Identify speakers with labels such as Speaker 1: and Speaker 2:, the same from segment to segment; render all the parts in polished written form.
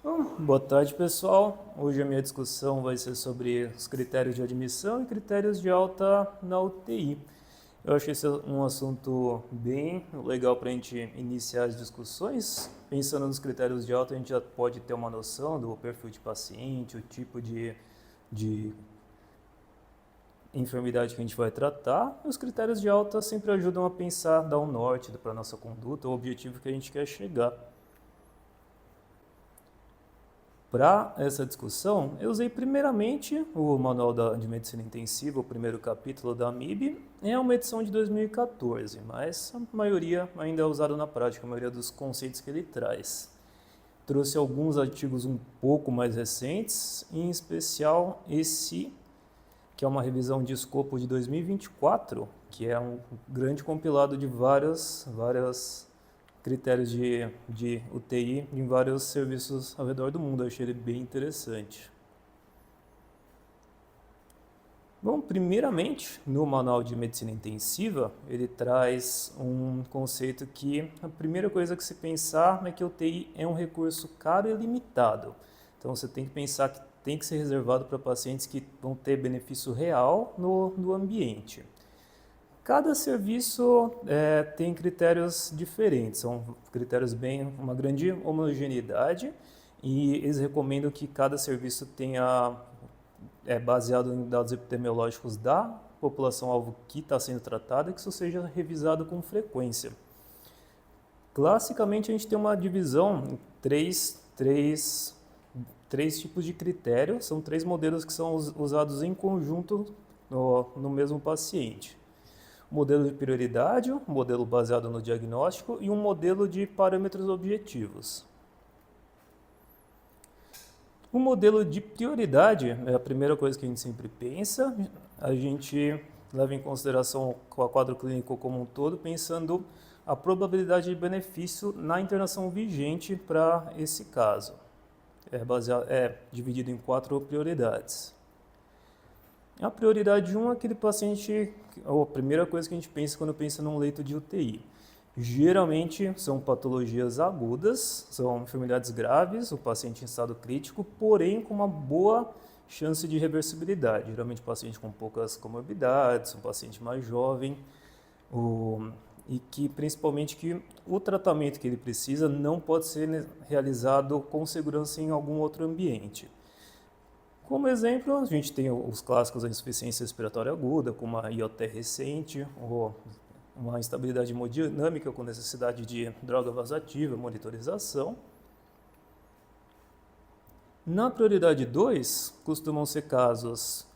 Speaker 1: Bom, boa tarde, pessoal. Hoje a minha discussão vai ser sobre os critérios de admissão e critérios de alta na UTI. Eu acho esse um assunto bem legal para a gente iniciar as discussões. Pensando nos critérios de alta, a gente já pode ter uma noção do perfil de paciente, o tipo de enfermidade que a gente vai tratar. Os critérios de alta sempre ajudam a pensar, dar um norte para a nossa conduta, o objetivo que a gente quer chegar. Para essa discussão, eu usei primeiramente o Manual de Medicina Intensiva, o primeiro capítulo da MIB, é uma edição de 2014, mas a maioria ainda é usado na prática, a maioria dos conceitos que ele traz. Trouxe alguns artigos um pouco mais recentes, em especial esse, que é uma revisão de escopo de 2024, que é um grande compilado de vários critérios de UTI em vários serviços ao redor do mundo. Eu achei ele bem interessante. Bom, primeiramente, no Manual de Medicina Intensiva, ele traz um conceito que a primeira coisa que se pensar é que a UTI é um recurso caro e limitado. Então, você tem que pensar que tem que ser reservado para pacientes que vão ter benefício real no ambiente. Cada serviço tem critérios diferentes, são critérios bem, uma grande homogeneidade, e eles recomendam que cada serviço tenha, baseado em dados epidemiológicos da população-alvo que está sendo tratada, e que isso seja revisado com frequência. Classicamente, a gente tem uma divisão em três tipos de critérios, são 3 modelos que são usados em conjunto no mesmo paciente. Um modelo de prioridade, um modelo baseado no diagnóstico e um modelo de parâmetros objetivos. O modelo de prioridade é a primeira coisa que a gente sempre pensa, a gente leva em consideração o quadro clínico como um todo, pensando a probabilidade de benefício na internação vigente para esse caso. É dividido em 4 prioridades. A prioridade 1 é aquele paciente, a primeira coisa que a gente pensa quando pensa num leito de UTI. Geralmente são patologias agudas, são enfermidades graves, o paciente em estado crítico, porém com uma boa chance de reversibilidade. Geralmente paciente com poucas comorbidades, um paciente mais jovem, e que principalmente que o tratamento que ele precisa não pode ser realizado com segurança em algum outro ambiente. Como exemplo, a gente tem os clássicos da insuficiência respiratória aguda, como a IOT recente, ou uma instabilidade hemodinâmica com necessidade de droga vasoativa, monitorização. Na prioridade 2, costumam ser casos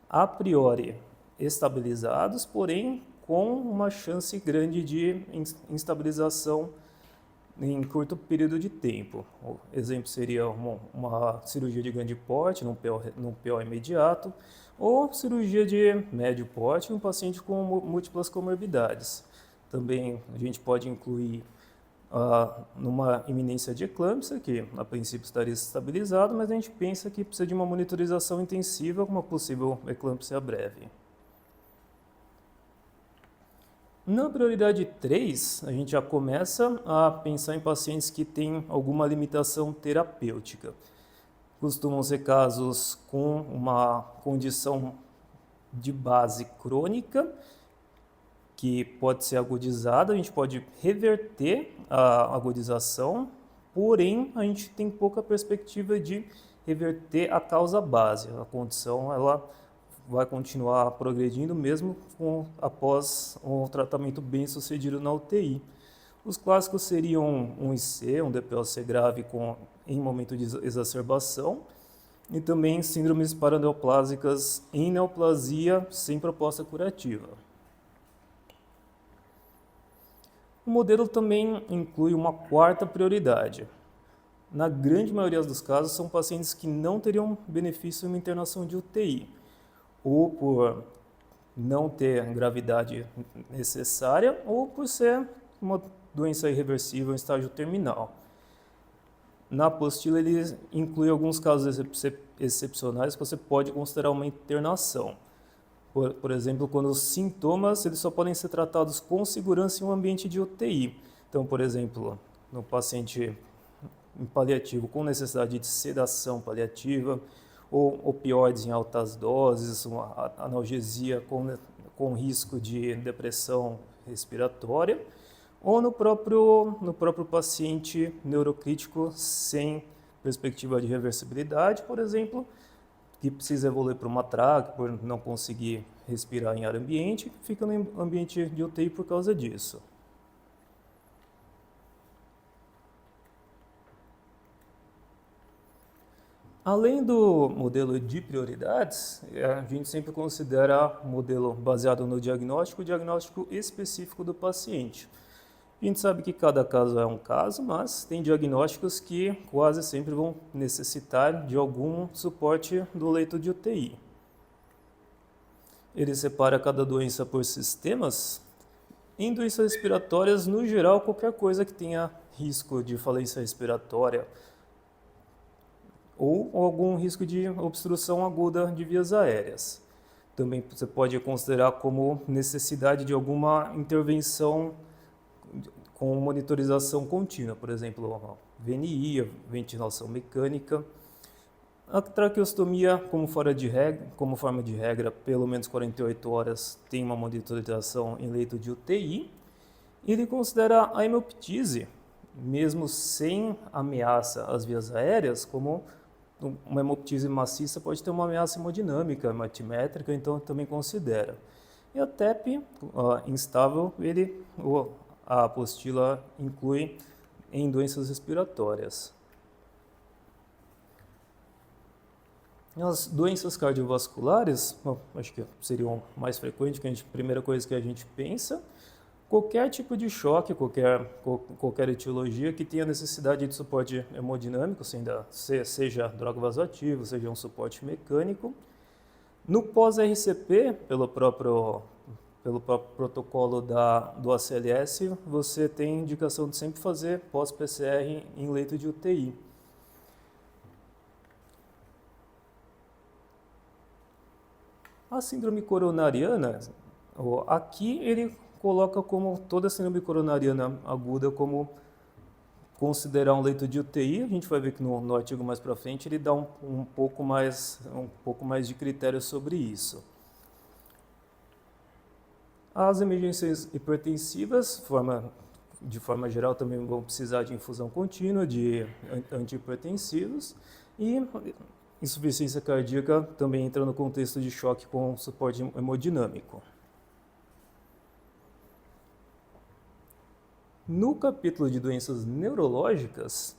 Speaker 1: a priori estabilizados, porém com uma chance grande de instabilização em curto período de tempo. O exemplo seria uma cirurgia de grande porte, num PO imediato, ou cirurgia de médio porte em um paciente com múltiplas comorbidades. Também a gente pode incluir numa iminência de eclâmpsia, que a princípio estaria estabilizado, mas a gente pensa que precisa de uma monitorização intensiva com uma possível eclâmpsia breve. Na prioridade 3, a gente já começa a pensar em pacientes que têm alguma limitação terapêutica. Costumam ser casos com uma condição de base crônica, que pode ser agudizada, a gente pode reverter a agudização, porém a gente tem pouca perspectiva de reverter a causa base. A condição ela vai continuar progredindo mesmo após um tratamento bem sucedido na UTI. Os clássicos seriam um IC, um DPOC grave em momento de exacerbação, e também síndromes paraneoplásicas em neoplasia sem proposta curativa. O modelo também inclui uma 4ª prioridade. Na grande maioria dos casos, são pacientes que não teriam benefício em uma internação de UTI, ou por não ter gravidade necessária, ou por ser uma doença irreversível em estágio terminal. Na apostila, ele inclui alguns casos excepcionais que você pode considerar uma internação. Por exemplo, quando os sintomas eles só podem ser tratados com segurança em um ambiente de UTI. Então, por exemplo, no paciente em paliativo com necessidade de sedação paliativa, ou opioides em altas doses, uma analgesia com risco de depressão respiratória, ou no próprio paciente neurocrítico sem perspectiva de reversibilidade, por exemplo, que precisa evoluir para uma traque por não conseguir respirar em ar ambiente, fica no ambiente de UTI por causa disso. Além do modelo de prioridades, a gente sempre considera o modelo baseado no diagnóstico, o diagnóstico específico do paciente. A gente sabe que cada caso é um caso, mas tem diagnósticos que quase sempre vão necessitar de algum suporte do leito de UTI. Ele separa cada doença por sistemas. Em doenças respiratórias, no geral, qualquer coisa que tenha risco de falência respiratória ou algum risco de obstrução aguda de vias aéreas. Também você pode considerar como necessidade de alguma intervenção com monitorização contínua, por exemplo, VNI, ventilação mecânica. A traqueostomia, como forma de regra, pelo menos 48 horas tem uma monitorização em leito de UTI. Ele considera a hemoptise, mesmo sem ameaça às vias aéreas, como uma hemoptise maciça pode ter uma ameaça hemodinâmica, hematimétrica, então também considera. E a TEP instável, a apostila inclui em doenças respiratórias. As doenças cardiovasculares, acho que seriam mais frequentes, que a primeira coisa que a gente pensa, qualquer tipo de choque, qualquer etiologia que tenha necessidade de suporte hemodinâmico, seja droga vasoativa, seja um suporte mecânico. No pós-RCP, pelo próprio protocolo do ACLS, você tem indicação de sempre fazer pós-PCR em leito de UTI. A síndrome coronariana, aqui ele coloca como toda síndrome coronariana aguda como considerar um leito de UTI. A gente vai ver que no artigo mais para frente ele dá um pouco mais de critério sobre isso. As emergências hipertensivas, de forma geral, também vão precisar de infusão contínua de antihipertensivos, e insuficiência cardíaca também entra no contexto de choque com suporte hemodinâmico. No capítulo de doenças neurológicas,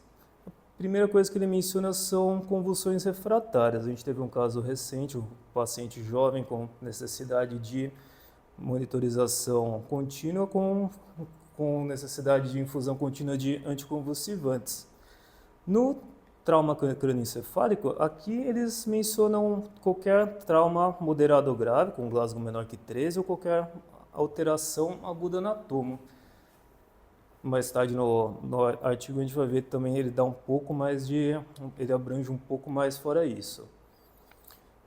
Speaker 1: a primeira coisa que ele menciona são convulsões refratárias. A gente teve um caso recente, um paciente jovem com necessidade de monitorização contínua com necessidade de infusão contínua de anticonvulsivantes. No trauma crânioencefálico, aqui eles mencionam qualquer trauma moderado ou grave, com Glasgow menor que 13, ou qualquer alteração aguda na tomo. Mais tarde no artigo a gente vai ver que também ele dá ele abrange um pouco mais fora isso.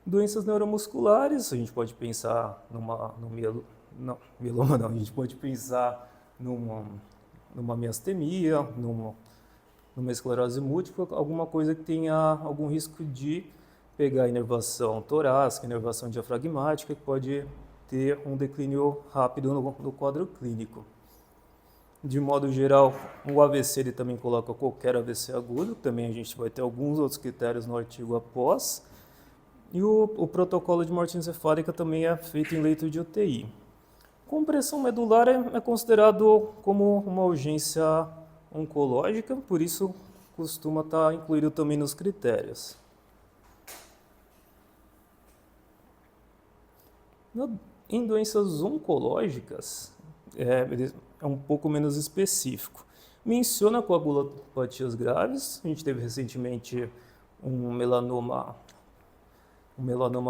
Speaker 1: Doenças neuromusculares, a gente pode pensar mieloma não, a gente pode pensar numa miastenia, numa esclerose múltipla, alguma coisa que tenha algum risco de pegar inervação torácica, inervação diafragmática, que pode ter um declínio rápido no quadro clínico. De modo geral, o AVC ele também coloca qualquer AVC agudo, também a gente vai ter alguns outros critérios no artigo após. E o protocolo de morte encefálica também é feito em leito de UTI. Compressão medular é considerado como uma urgência oncológica, por isso costuma estar incluído também nos critérios. Em doenças oncológicas, é um pouco menos específico. Menciona coagulopatias graves. A gente teve recentemente um melanoma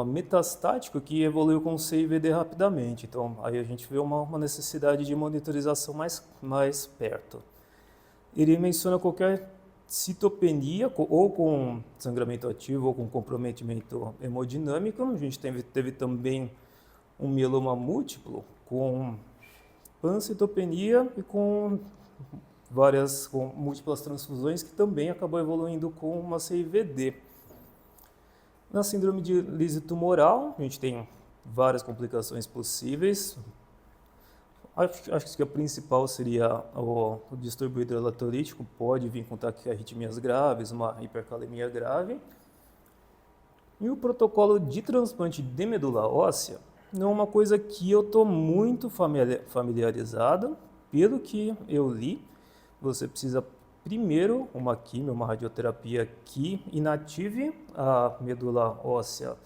Speaker 1: metastático que evoluiu com CIVD rapidamente. Então, aí a gente vê uma necessidade de monitorização mais perto. Ele menciona qualquer citopenia, ou com sangramento ativo, ou com comprometimento hemodinâmico. A gente teve também um mieloma múltiplo com pancitopenia e com com múltiplas transfusões, que também acabou evoluindo com uma CIVD. Na síndrome de lise tumoral, a gente tem várias complicações possíveis. Acho que a principal seria o distúrbio hidroeletrolítico, pode vir com taquiarritmias graves, uma hipercalemia grave. E o protocolo de transplante de medula óssea não é uma coisa que eu estou muito familiarizado. Pelo que eu li, você precisa primeiro uma quimio, uma radioterapia que inative a medula óssea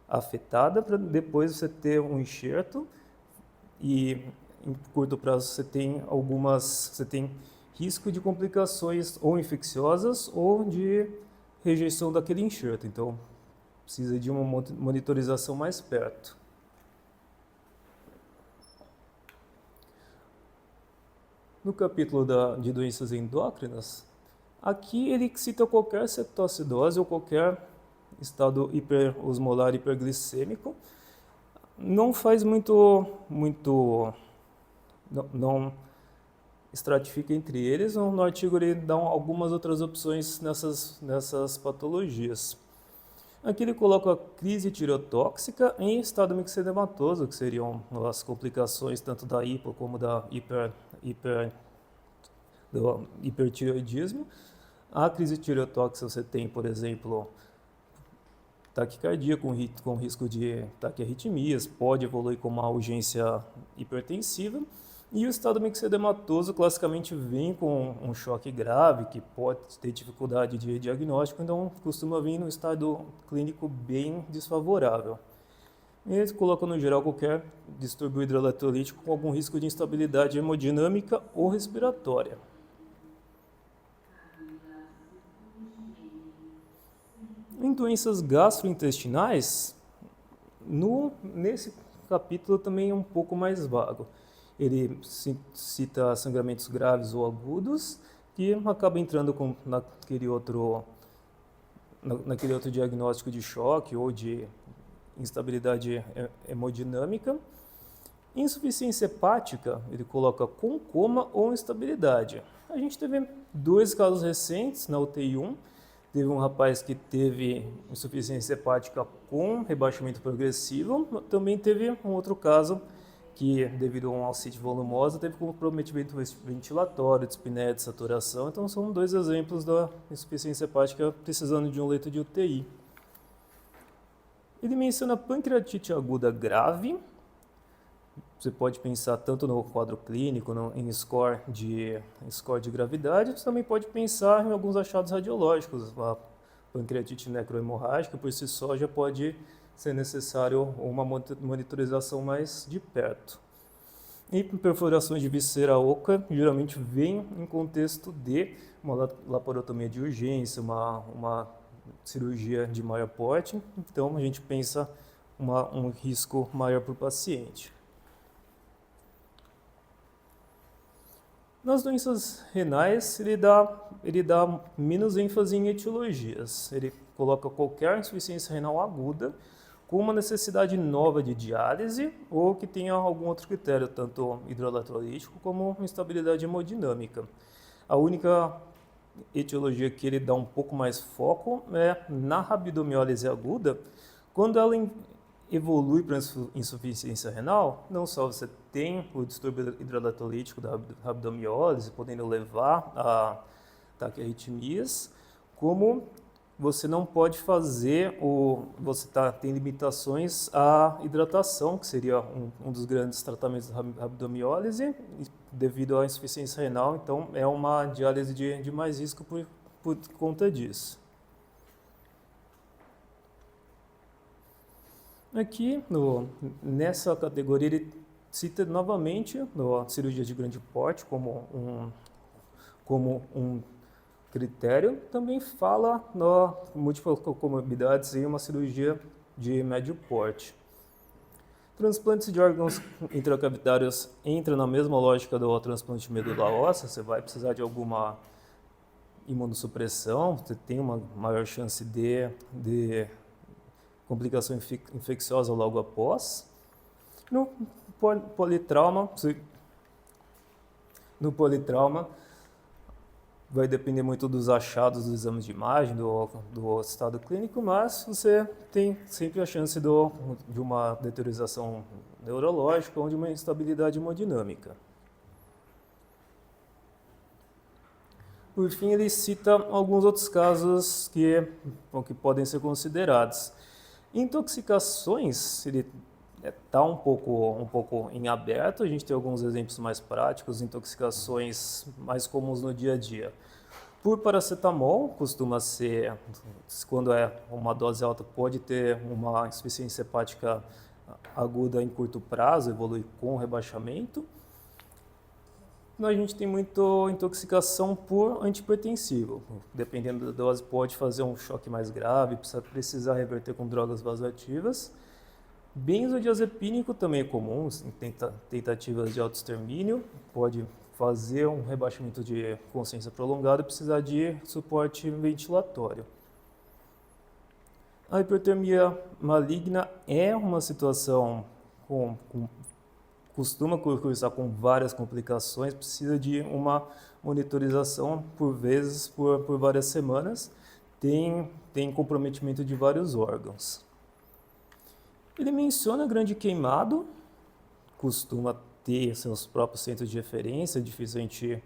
Speaker 1: afetada, para depois você ter um enxerto e em curto prazo você tem risco de complicações ou infecciosas ou de rejeição daquele enxerto. Então, precisa de uma monitorização mais perto. No capítulo de doenças endócrinas, aqui ele cita qualquer cetoacidose ou qualquer estado hiperosmolar hiperglicêmico. Não faz não estratifica entre eles. No artigo ele dá algumas outras opções nessas patologias. Aqui ele coloca a crise tireotóxica em estado mixedematoso, que seriam as complicações tanto da hipo como da do hipertireoidismo. A crise tireotóxica você tem, por exemplo, taquicardia com risco de taquiarritmias, pode evoluir com uma urgência hipertensiva. E o estado mixedematoso classicamente vem com um choque grave, que pode ter dificuldade de diagnóstico, então costuma vir num estado clínico bem desfavorável. E eles colocam no geral qualquer distúrbio hidroeletrolítico com algum risco de instabilidade hemodinâmica ou respiratória. Em doenças gastrointestinais, nesse capítulo também é um pouco mais vago. Ele cita sangramentos graves ou agudos, que acaba entrando naquele outro diagnóstico de choque ou de instabilidade hemodinâmica. Insuficiência hepática, ele coloca com coma ou instabilidade. A gente teve 2 casos recentes na UTI 1. Teve um rapaz que teve insuficiência hepática com rebaixamento progressivo. Também teve um outro caso que, devido a uma ascite volumosa, teve comprometimento ventilatório, dispneia de saturação. Então, são 2 exemplos da insuficiência hepática precisando de um leito de UTI. Ele menciona pancreatite aguda grave. Você pode pensar tanto no quadro clínico, em score de gravidade, você também pode pensar em alguns achados radiológicos. A pancreatite necrohemorrágica, por si só, já pode ser necessário uma monitorização mais de perto. E perfurações de viscera oca geralmente vêm em contexto de uma laparotomia de urgência, uma cirurgia de maior porte, então a gente pensa um risco maior para o paciente. Nas doenças renais, ele dá menos ênfase em etiologias. Ele coloca qualquer insuficiência renal aguda com uma necessidade nova de diálise ou que tenha algum outro critério, tanto hidroeletrolítico como instabilidade hemodinâmica. A única etiologia que ele dá um pouco mais foco é na rabdomiólise aguda, quando ela evolui para insuficiência renal, não só você tem o distúrbio hidroeletrolítico da rabdomiólise, podendo levar a taquiarritmias, como você não pode fazer, você tem limitações à hidratação, que seria um dos grandes tratamentos da rabdomiólise, devido à insuficiência renal, então é uma diálise de mais risco por conta disso. Aqui, nessa categoria, ele cita novamente a cirurgia de grande porte como um critério. Também fala na múltiplas comorbidades e uma cirurgia de médio porte. Transplantes de órgãos intracavitários entram na mesma lógica do transplante de medula óssea. Você vai precisar de alguma imunossupressão, você tem uma maior chance de complicação infecciosa logo após. No politrauma, vai depender muito dos achados dos exames de imagem, do estado clínico, mas você tem sempre a chance de uma deteriorização neurológica ou de uma instabilidade hemodinâmica. Por fim, ele cita alguns outros casos que podem ser considerados. Intoxicações, ele está um pouco em aberto, a gente tem alguns exemplos mais práticos, intoxicações mais comuns no dia a dia. Por paracetamol, costuma ser, quando é uma dose alta, pode ter uma insuficiência hepática aguda em curto prazo, evolui com rebaixamento. A gente tem muito intoxicação por antihipertensivo. Dependendo da dose, pode fazer um choque mais grave, precisar reverter com drogas vasoativas. Benzodiazepínico também é comum, em tentativas de autoextermínio, pode fazer um rebaixamento de consciência prolongado e precisar de suporte ventilatório. A hipertermia maligna é uma situação costuma cursar com várias complicações, precisa de uma monitorização por vezes por várias semanas, tem comprometimento de vários órgãos. Ele menciona grande queimado, costuma ter seus próprios centros de referência, é difícil a gente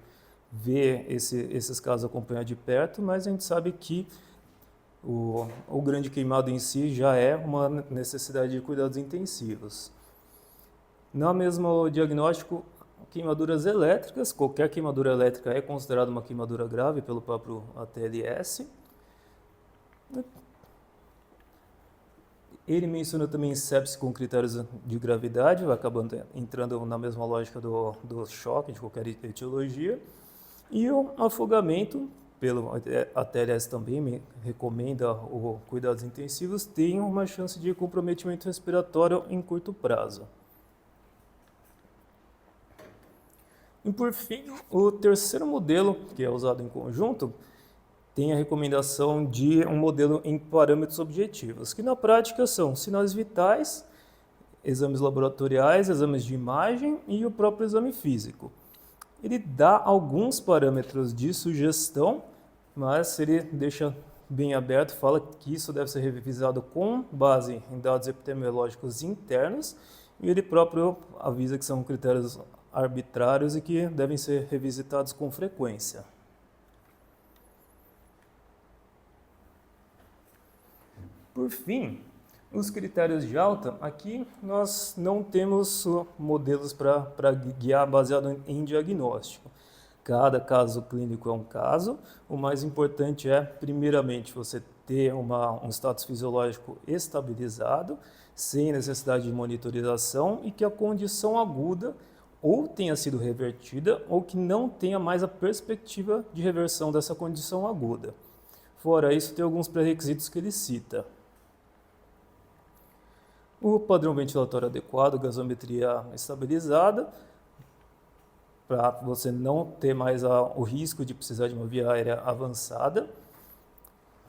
Speaker 1: ver esses casos acompanhar de perto, mas a gente sabe que o grande queimado em si já é uma necessidade de cuidados intensivos. No mesmo diagnóstico, queimaduras elétricas, qualquer queimadura elétrica é considerada uma queimadura grave pelo próprio ATLS. Ele menciona também sepsis com critérios de gravidade, vai acabando entrando na mesma lógica do choque, de qualquer etiologia. E o afogamento, pelo ATLS também recomenda cuidados intensivos, tem uma chance de comprometimento respiratório em curto prazo. E por fim, o terceiro modelo, que é usado em conjunto, tem a recomendação de um modelo em parâmetros objetivos, que na prática são sinais vitais, exames laboratoriais, exames de imagem e o próprio exame físico. Ele dá alguns parâmetros de sugestão, mas ele deixa bem aberto, fala que isso deve ser revisado com base em dados epidemiológicos internos, e ele próprio avisa que são critérios arbitrários e que devem ser revisitados com frequência. Por fim, os critérios de alta, aqui nós não temos modelos para guiar baseado em diagnóstico. Cada caso clínico é um caso, o mais importante é, primeiramente, você ter um status fisiológico estabilizado, sem necessidade de monitorização e que a condição aguda ou tenha sido revertida ou que não tenha mais a perspectiva de reversão dessa condição aguda. Fora isso, tem alguns pré-requisitos que ele cita. O padrão ventilatório adequado, gasometria estabilizada, para você não ter mais o risco de precisar de uma via aérea avançada.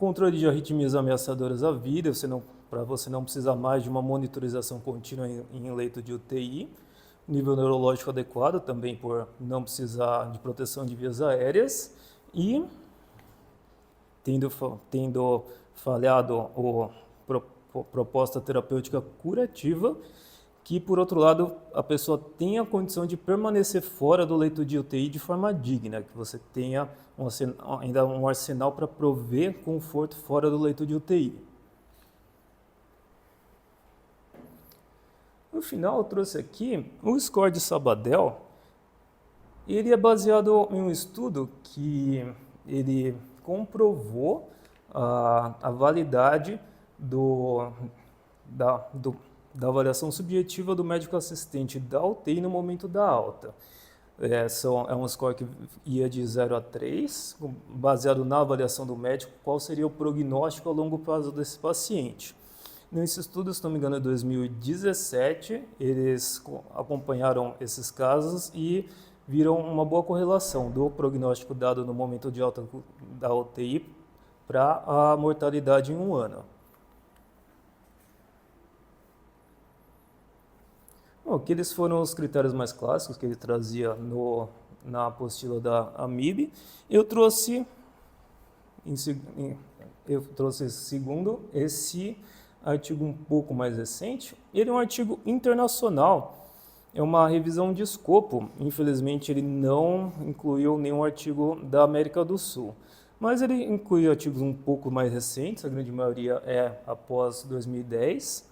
Speaker 1: Controle de arritmias ameaçadoras à vida, para você não precisar mais de uma monitorização contínua em leito de UTI. Nível neurológico adequado, também por não precisar de proteção de vias aéreas. E, tendo falhado proposta terapêutica curativa, que, por outro lado, a pessoa tenha a condição de permanecer fora do leito de UTI de forma digna, que você tenha ainda um arsenal para prover conforto fora do leito de UTI. No final, eu trouxe aqui o score de Sabadell. Ele é baseado em um estudo que ele comprovou a validade da avaliação subjetiva do médico assistente da UTI no momento da alta. É um score que ia de 0 a 3, baseado na avaliação do médico, qual seria o prognóstico a longo prazo desse paciente. Nesse estudo, se não me engano, em 2017, eles acompanharam esses casos e viram uma boa correlação do prognóstico dado no momento de alta da UTI para a mortalidade em um ano. Bom, aqueles foram os critérios mais clássicos que ele trazia na apostila da AMIB. Eu trouxe segundo esse artigo um pouco mais recente. Ele é um artigo internacional, é uma revisão de escopo. Infelizmente ele não incluiu nenhum artigo da América do Sul, mas ele inclui artigos um pouco mais recentes, a grande maioria é após 2010,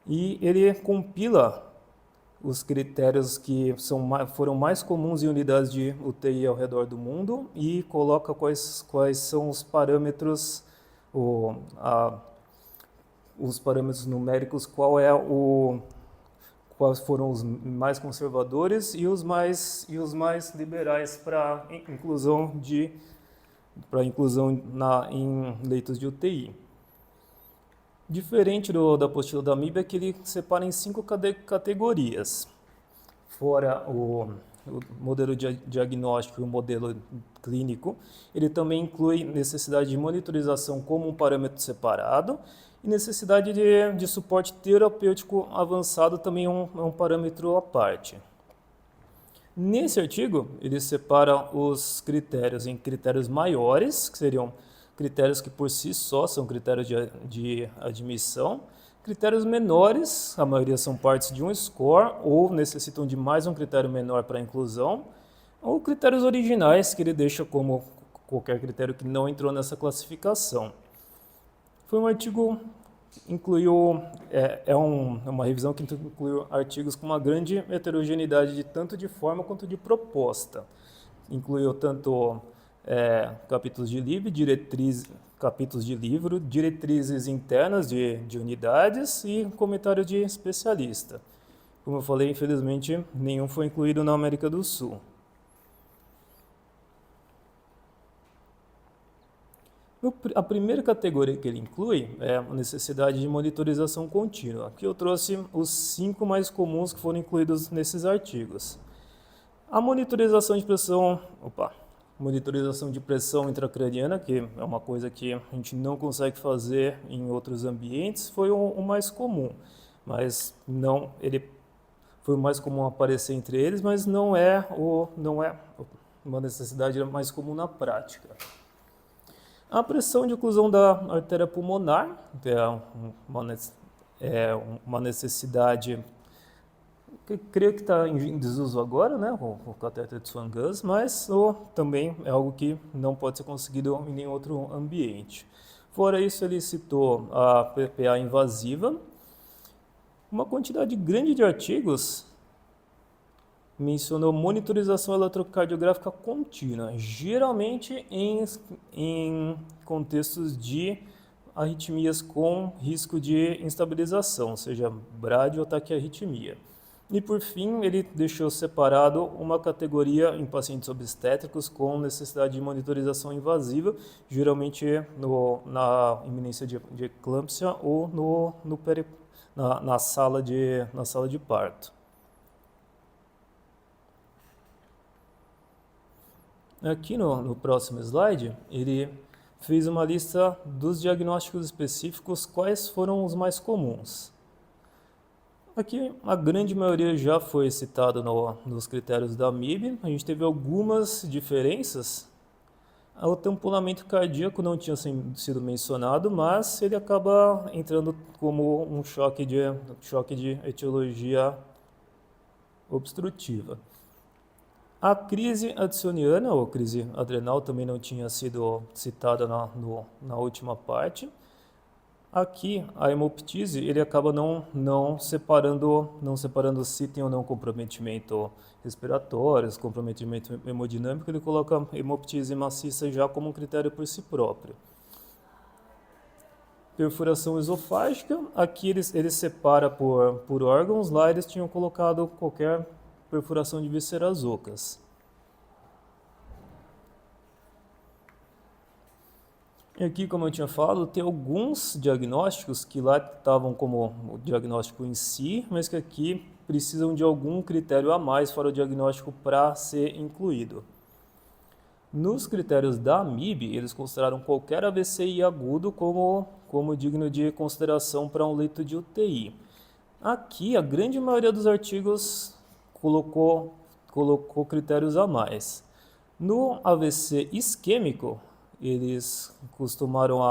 Speaker 1: e ele compila os critérios que foram mais comuns em unidades de UTI ao redor do mundo e coloca quais são os parâmetros, os parâmetros numéricos, quais foram os mais conservadores e os mais liberais para inclusão em leitos de UTI. Diferente da apostila da AMIB é que ele separa em 5 categorias. Fora o modelo diagnóstico e o modelo clínico, ele também inclui necessidade de monitorização como um parâmetro separado e necessidade de suporte terapêutico avançado também é um parâmetro à parte. Nesse artigo, ele separa os critérios em critérios maiores, que seriam critérios que por si só são critérios de admissão, critérios menores, a maioria são partes de um score ou necessitam de mais um critério menor para inclusão, ou critérios originais que ele deixa como qualquer critério que não entrou nessa classificação. Foi um artigo que incluiu, uma revisão que incluiu artigos com uma grande heterogeneidade tanto de forma quanto de proposta. Incluiu tanto capítulos de livro, diretrizes internas de unidades e comentário de especialista. Como eu falei, infelizmente, nenhum foi incluído na América do Sul. A primeira categoria que ele inclui é a necessidade de monitorização contínua. Aqui eu trouxe os 5 mais comuns que foram incluídos nesses artigos. A monitorização de pressão intracraniana, que é uma coisa que a gente não consegue fazer em outros ambientes, foi o mais comum, mas ele foi o mais comum aparecer entre eles, mas não é uma necessidade mais comum na prática. A pressão de oclusão da artéria pulmonar é uma necessidade que creio que está em desuso agora, né, o catéter de Swan-Ganz, mas também é algo que não pode ser conseguido em nenhum outro ambiente. Fora isso, ele citou a PPA invasiva, uma quantidade grande de artigos mencionou monitorização eletrocardiográfica contínua, geralmente em contextos de arritmias com risco de instabilização, seja brádio ou taquiarritmia. E por fim, ele deixou separado uma categoria em pacientes obstétricos com necessidade de monitorização invasiva, geralmente na iminência de eclâmpsia ou na sala de parto. Aqui no próximo slide, ele fez uma lista dos diagnósticos específicos, quais foram os mais comuns. Aqui a grande maioria já foi citado nos critérios da AMIB, a gente teve algumas diferenças. O tamponamento cardíaco não tinha sido mencionado, mas ele acaba entrando como um choque de etiologia obstrutiva. A crise addisoniana, ou crise adrenal, também não tinha sido citada na última parte. Aqui, a hemoptise, ele acaba não separando se tem ou não comprometimento respiratório, comprometimento hemodinâmico, ele coloca hemoptise maciça já como um critério por si próprio. Perfuração esofágica, aqui ele separa por órgãos, lá eles tinham colocado qualquer perfuração de vísceras ocas. E aqui, como eu tinha falado, tem alguns diagnósticos que lá estavam como o diagnóstico em si, mas que aqui precisam de algum critério a mais fora o diagnóstico para ser incluído. Nos critérios da AMIB, eles consideraram qualquer AVCI agudo como digno de consideração para um leito de UTI. Aqui, a grande maioria dos artigos colocou colocou critérios a mais. No AVC isquêmico, eles costumavam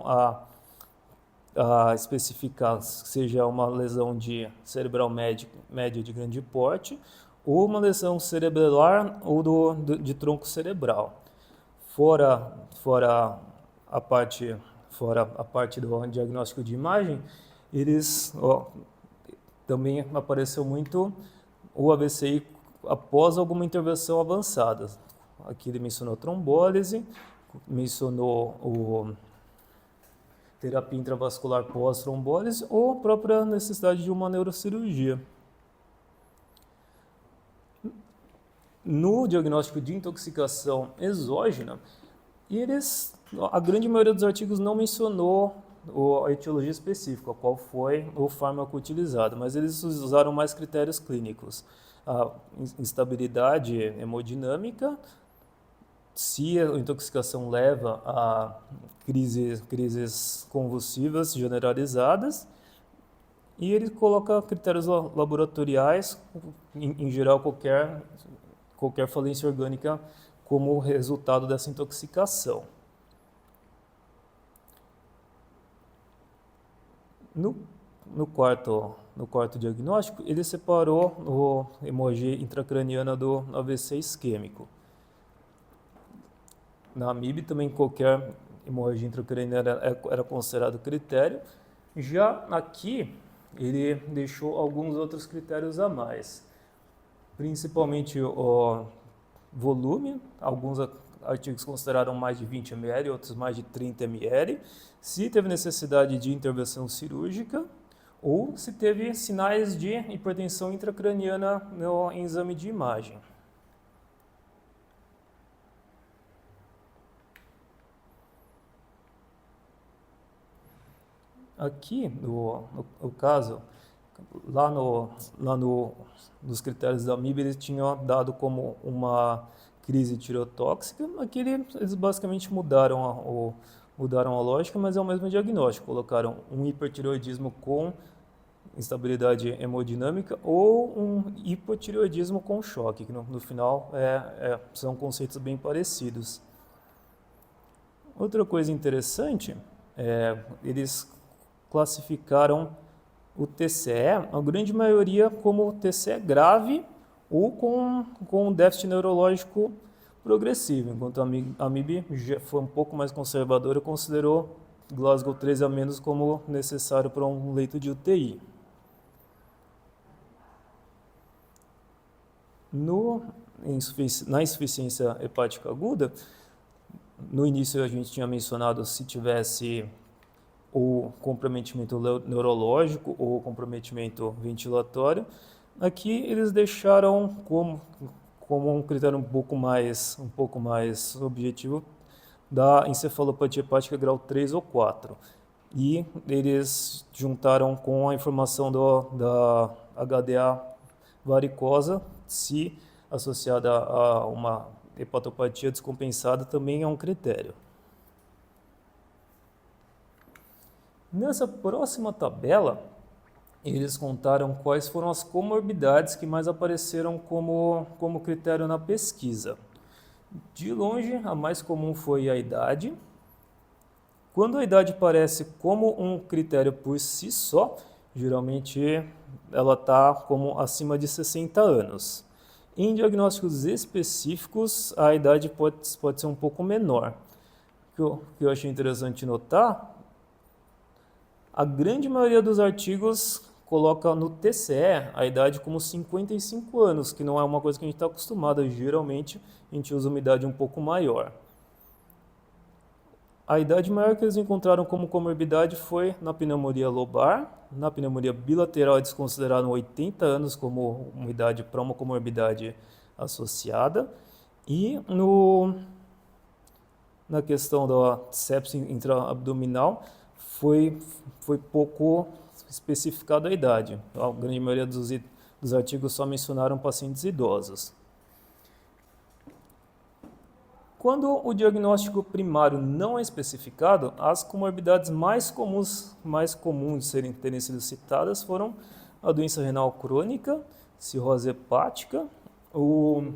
Speaker 1: a especificar seja uma lesão cerebral média de grande porte ou uma lesão cerebelar ou de tronco cerebral. Fora a parte do diagnóstico de imagem, também apareceu muito o AVCI após alguma intervenção avançada. Aqui ele mencionou trombólise, mencionou terapia intravascular pós-trombólise ou a própria necessidade de uma neurocirurgia. No diagnóstico de intoxicação exógena, a grande maioria dos artigos não mencionou a etiologia específica, qual foi o fármaco utilizado, mas eles usaram mais critérios clínicos. A instabilidade hemodinâmica, se a intoxicação leva a crises convulsivas generalizadas, e ele coloca critérios laboratoriais, em geral qualquer falência orgânica como resultado dessa intoxicação. No quarto diagnóstico, ele separou a hemorragia intracraniana do AVC isquêmico. Na AMIB também qualquer hemorragia intracraniana era considerado critério. Já aqui, ele deixou alguns outros critérios a mais, principalmente o volume. Alguns artigos consideraram mais de 20 ml, outros mais de 30 ml, se teve necessidade de intervenção cirúrgica ou se teve sinais de hipertensão intracraniana no exame de imagem. Aqui, no caso, lá nos critérios da AMIB, eles tinham dado como uma crise tireotóxica. Aqui eles basicamente mudaram a lógica, mas é o mesmo diagnóstico. Colocaram um hipertireoidismo com instabilidade hemodinâmica ou um hipotireoidismo com choque, que no final são conceitos bem parecidos. Outra coisa interessante, eles classificaram o TCE, a grande maioria, como TCE grave ou com déficit neurológico progressivo, enquanto a AMIB já foi um pouco mais conservadora, considerou Glasgow 13 a menos como necessário para um leito de UTI. Na insuficiência hepática aguda, no início a gente tinha mencionado se tivesse o comprometimento neurológico ou comprometimento ventilatório. Aqui eles deixaram como um critério um pouco mais objetivo da encefalopatia hepática grau 3 ou 4. E eles juntaram com a informação da HDA varicosa, se associada a uma hepatopatia descompensada, também é um critério. Nessa próxima tabela, eles contaram quais foram as comorbidades que mais apareceram como critério na pesquisa. De longe, a mais comum foi a idade. Quando a idade aparece como um critério por si só, geralmente ela está como acima de 60 anos. Em diagnósticos específicos, a idade pode ser um pouco menor. O que eu achei interessante notar, a grande maioria dos artigos coloca no TCE a idade como 55 anos, que não é uma coisa que a gente está acostumado. Geralmente, a gente usa uma idade um pouco maior. A idade maior que eles encontraram como comorbidade foi na pneumonia lobar. Na pneumonia bilateral, eles consideraram 80 anos como uma idade para uma comorbidade associada. E na questão da sepse intraabdominal, foi pouco especificado a idade. A grande maioria dos artigos só mencionaram pacientes idosos. Quando o diagnóstico primário não é especificado, as comorbidades mais comuns de terem sido citadas foram a doença renal crônica, cirrose hepática, o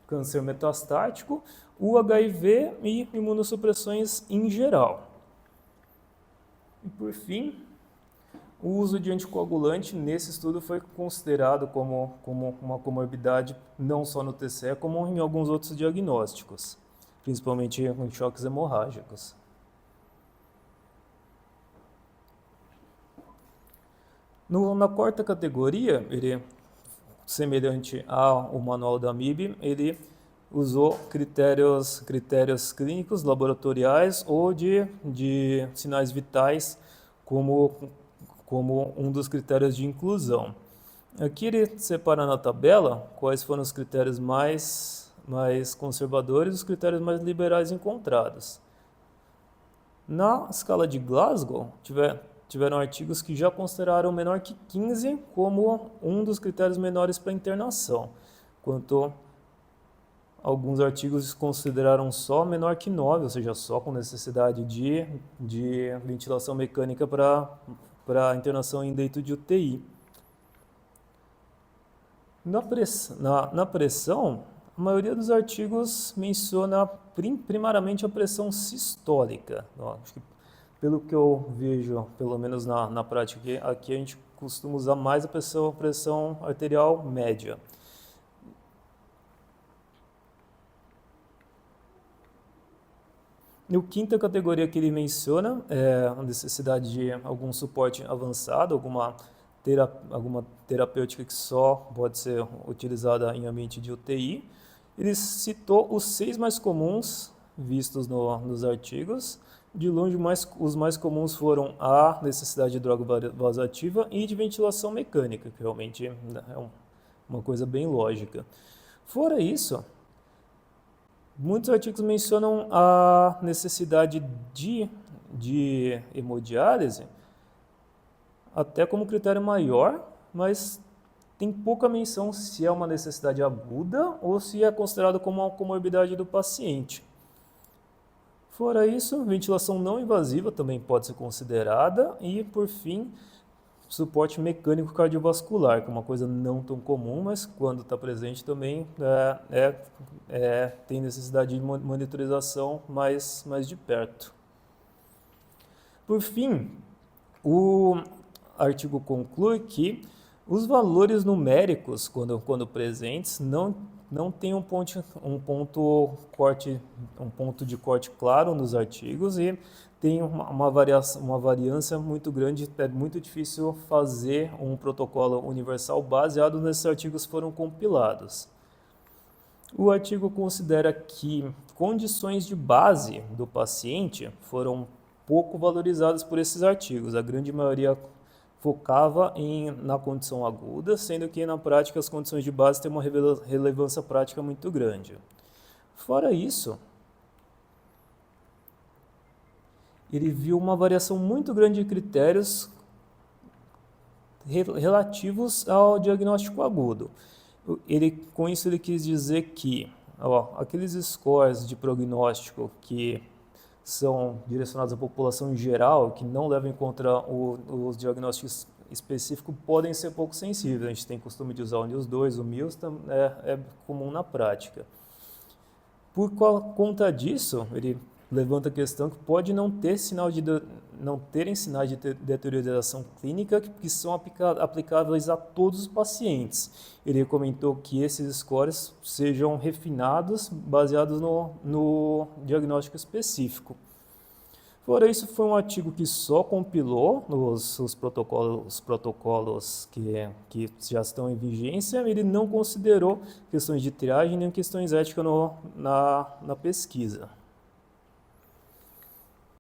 Speaker 1: câncer metastático, o HIV e imunossupressões em geral. E por fim, o uso de anticoagulante nesse estudo foi considerado como uma comorbidade não só no TCE, como em alguns outros diagnósticos, principalmente em choques hemorrágicos. Na quarta categoria, ele, semelhante ao manual da MIB, ele usou critérios clínicos, laboratoriais ou de sinais vitais como um dos critérios de inclusão. Aqui ele separa na tabela quais foram os critérios mais conservadores e os critérios mais liberais encontrados. Na escala de Glasgow, tiveram artigos que já consideraram menor que 15 como um dos critérios menores para internação, enquanto alguns artigos consideraram só menor que 9, ou seja, só com necessidade de ventilação mecânica para internação em leito de UTI. Na pressão, a maioria dos artigos menciona primariamente a pressão sistólica. Acho que, pelo que eu vejo, pelo menos na prática, aqui a gente costuma usar mais a pressão arterial média. No quinta categoria que ele menciona é a necessidade de algum suporte avançado, alguma terapêutica que só pode ser utilizada em ambiente de UTI. Ele citou os 6 mais comuns vistos nos artigos. De longe, os mais comuns foram a necessidade de droga vasoativa e de ventilação mecânica, que realmente é uma coisa bem lógica. Fora isso, muitos artigos mencionam a necessidade de hemodiálise até como critério maior, mas tem pouca menção se é uma necessidade aguda ou se é considerado como uma comorbidade do paciente. Fora isso, ventilação não invasiva também pode ser considerada e, por fim, suporte mecânico cardiovascular, que é uma coisa não tão comum, mas quando está presente também tem necessidade de monitorização mais de perto. Por fim, o artigo conclui que os valores numéricos, quando presentes, não tem um ponto de corte claro nos artigos e tem uma variância muito grande. É muito difícil fazer um protocolo universal baseado nesses artigos que foram compilados. O artigo considera que condições de base do paciente foram pouco valorizadas por esses artigos. A grande maioria focava na condição aguda, sendo que na prática as condições de base têm uma relevância prática muito grande. Fora isso, ele viu uma variação muito grande de critérios relativos ao diagnóstico agudo. Com isso ele quis dizer que aqueles scores de prognóstico que são direcionados à população em geral, que não levam em conta os diagnósticos específicos, podem ser pouco sensíveis. A gente tem costume de usar o NIOS-2, o MIOS, é comum na prática. Por conta disso, ele levanta a questão que pode não terem sinais de deterioração clínica que são aplicáveis a todos os pacientes. Ele recomendou que esses scores sejam refinados, baseados no diagnóstico específico. Fora isso, foi um artigo que só compilou os protocolos que já estão em vigência. Ele não considerou questões de triagem nem questões éticas na pesquisa.